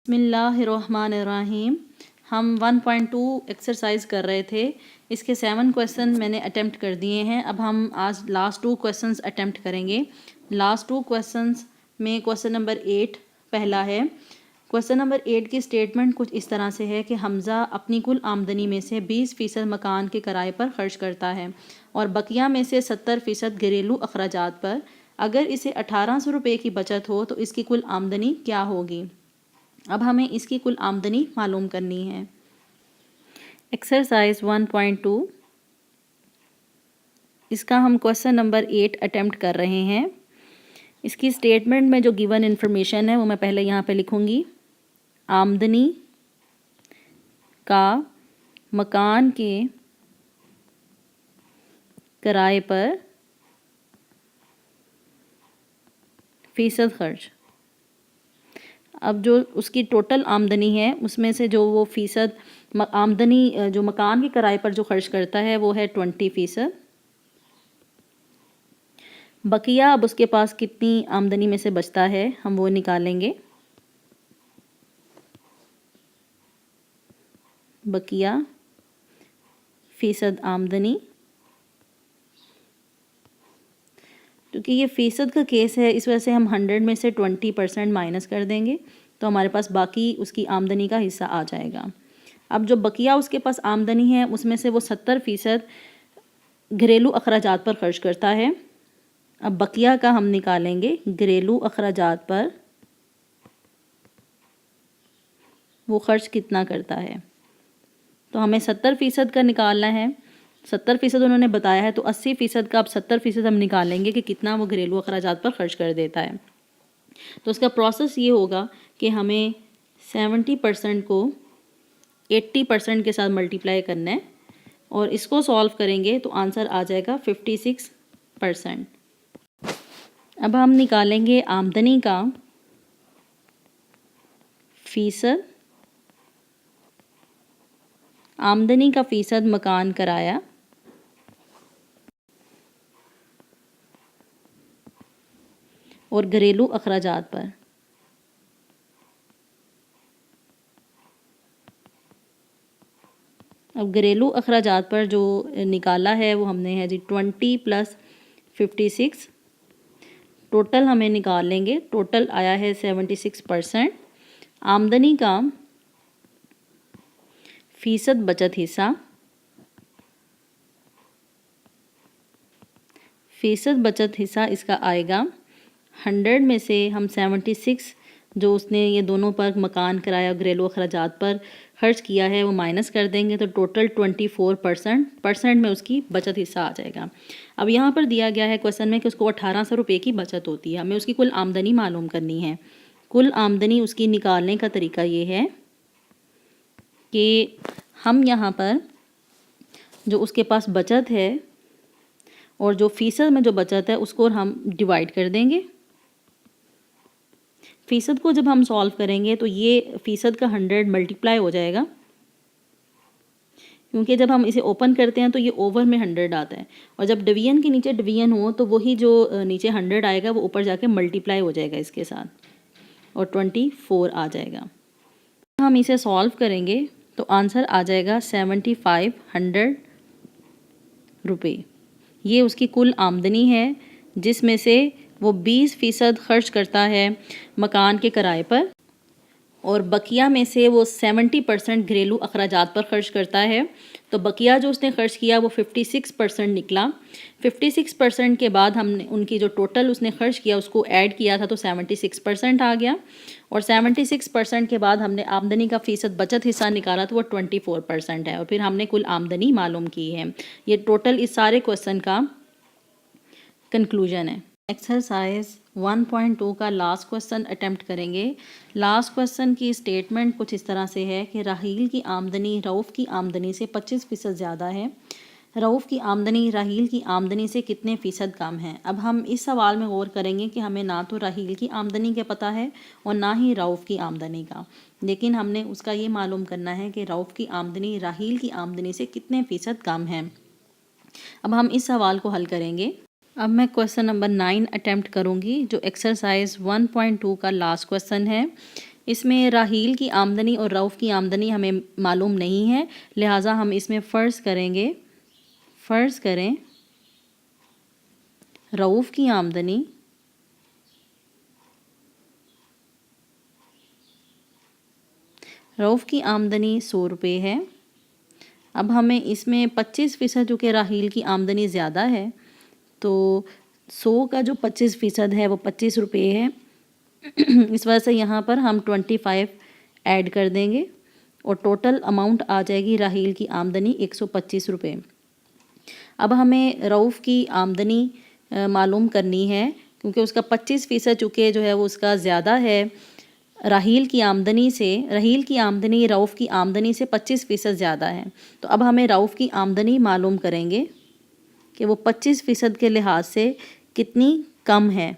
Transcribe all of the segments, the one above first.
बिस्मिल्लाहिर्रहमानिर्रहीम। हम 1.2 एक्सरसाइज कर रहे थे। इसके 7 क्वेश्चन मैंने अटेम्प्ट कर दिए हैं। अब हम आज लास्ट 2 क्वेश्चंस अटेम्प्ट करेंगे। लास्ट 2 क्वेश्चंस में क्वेश्चन नंबर 8 पहला है। क्वेश्चन नंबर 8 की स्टेटमेंट कुछ इस तरह से है कि हमज़ा अपनी कुल आमदनी में से 20% मकान के किराए पर खर्च करता है और बकिया में से 70% घरेलू अखराजात पर। अगर इसे 1800 रुपये की बचत हो तो इसकी कुल आमदनी क्या होगी। अब हमें इसकी कुल आमदनी मालूम करनी है। एक्सरसाइज 1.2 इसका हम क्वेश्चन नंबर 8 अटेम्प्ट कर रहे हैं। इसकी स्टेटमेंट में जो गिवन इन्फॉर्मेशन है वो मैं पहले यहाँ पे लिखूँगी। आमदनी का मकान के किराए पर फ़ीसद खर्च। अब जो उसकी टोटल आमदनी है उसमें से जो वो फ़ीसद आमदनी जो मकान के किराए पर जो खर्च करता है वो है 20%। बकिया अब उसके पास कितनी आमदनी में से बचता है हम वो निकालेंगे। बकिया फ़ीसद आमदनी, क्योंकि ये फ़ीसद का केस है इस वजह से हम 100 में से 20% माइनस कर देंगे तो हमारे पास बाकी उसकी आमदनी का हिस्सा आ जाएगा। अब जो बकिया उसके पास आमदनी है उसमें से वो 70% घरेलू अखराजात पर खर्च करता है। अब बकिया का हम निकालेंगे घरेलू अखराजात पर वो खर्च कितना करता है। तो हमें 70% का निकालना है। 70% उन्होंने बताया है तो 80% का अब 70% हम निकालेंगे कि कितना वो घरेलू अखराजात पर खर्च कर देता है। तो उसका प्रोसेस ये होगा कि हमें 70% को 80% के साथ मल्टीप्लाई करना है और इसको सॉल्व करेंगे तो आंसर आ जाएगा 56%। अब हम निकालेंगे आमदनी का फ़ीसद। आमदनी का फ़ीसद मकान किराया और घरेलू अखराजात पर। अब घरेलू अखराजात पर जो निकाला है वो हमने है जी 20 + 56। टोटल हमें निकाल लेंगे। टोटल आया है 76%। आमदनी का फ़ीसद बचत हिस्सा। फ़ीसद बचत हिस्सा इसका आएगा 100 में से हम 76 जो उसने ये दोनों पर मकान किराया घरेलू अखराजात पर खर्च किया है वो माइनस कर देंगे तो टोटल 24% में उसकी बचत हिस्सा आ जाएगा। अब यहाँ पर दिया गया है क्वेश्चन में कि उसको 1800 रुपये की बचत होती है। हमें उसकी कुल आमदनी मालूम करनी है। कुल आमदनी उसकी निकालने का तरीका ये है कि हम यहाँ पर जो उसके पास बचत है और जो फ़ीसद में जो बचत है उसको हम डिवाइड कर देंगे। फ़ीसद को जब हम सॉल्व करेंगे तो ये फ़ीसद का 100 मल्टीप्लाई हो जाएगा, क्योंकि जब हम इसे ओपन करते हैं तो ये ओवर में 100 आता है और जब डिवीजन के नीचे डिवीजन हो तो वही जो नीचे 100 आएगा वो ऊपर जाके मल्टीप्लाई हो जाएगा इसके साथ और 24 आ जाएगा। हम इसे सॉल्व करेंगे तो आंसर आ जाएगा 7500 रुपये। ये उसकी कुल आमदनी है जिसमें से वो 20% खर्च करता है मकान के किराए पर और बकिया में से वो 70% घरेलू अखराजात पर खर्च करता है। तो बकिया जो उसने खर्च किया वो 56% निकला। 56% के बाद हमने उनकी जो टोटल उसने खर्च किया उसको ऐड किया था तो 76% आ गया और 76% के बाद हमने आमदनी का फ़ीसद बचत हिस्सा निकाला तो वो 24% है और फिर हमने कुल आमदनी मालूम की है। ये टोटल इस सारे क्वेश्चन का कंक्लूजन है। एक्सरसाइज 1.2 का लास्ट क्वेश्चन अटेम्प्ट करेंगे। लास्ट क्वेश्चन की स्टेटमेंट कुछ इस तरह से है कि राहील की आमदनी रऊफ़ की आमदनी से 25% ज़्यादा है। रऊफ़ की आमदनी राहील की आमदनी से कितने फ़ीसद कम है। अब हम इस सवाल में गौर करेंगे कि हमें ना तो राहील की आमदनी का पता है और ना ही रऊफ़ की आमदनी का, लेकिन हमने उसका ये मालूम करना है कि रऊफ़ की आमदनी राहील की आमदनी से कितने फ़ीसद कम है। अब हम इस सवाल को हल करेंगे। अब मैं क्वेश्चन नंबर 9 अटेम्प्ट करूंगी जो एक्सरसाइज 1.2 का लास्ट क्वेश्चन है। इसमें राहील की आमदनी और रऊफ़ की आमदनी हमें मालूम नहीं है, लिहाजा हम इसमें फ़र्ज़ करें रऊफ़ की आमदनी रऊफ़ की आमदनी 100 रुपये है। अब हमें इसमें 25% चूँकि राहील की आमदनी ज़्यादा है, तो 100 का जो 25% है वो 25 रुपये है। इस वजह से यहाँ पर हम 25 ऐड कर देंगे और टोटल अमाउंट आ जाएगी राहील की आमदनी 125 रुपये। अब हमें रऊफ़ की आमदनी मालूम करनी है, क्योंकि उसका 25% चूँकि जो है वो उसका ज़्यादा है राहील की आमदनी रऊफ़ की आमदनी से 25% ज़्यादा है। तो अब हमें रऊफ़ की आमदनी मालूम करेंगे कि वो 25% के लिहाज से कितनी कम है।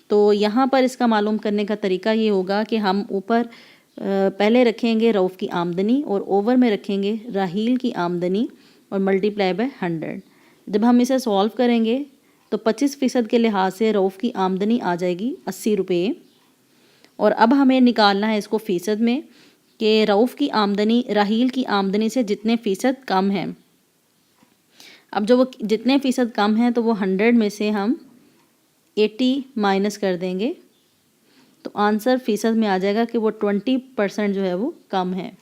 तो यहाँ पर इसका मालूम करने का तरीका ये होगा कि हम ऊपर पहले रखेंगे रऊफ़ की आमदनी और ओवर में रखेंगे राहील की आमदनी और मल्टीप्लाई बाय 100। जब हम इसे सॉल्व करेंगे तो 25% के लिहाज से रऊफ़ की आमदनी आ जाएगी 80 रुपये। और अब हमें निकालना है इसको फ़ीसद में कि रऊफ़ की आमदनी राहील की आमदनी से जितने फ़ीसद कम है। अब जो वो जितने फ़ीसद कम हैं तो वो 100 में से हम 80 माइनस कर देंगे, तो आंसर फ़ीसद में आ जाएगा कि वो 20% जो है वो कम है।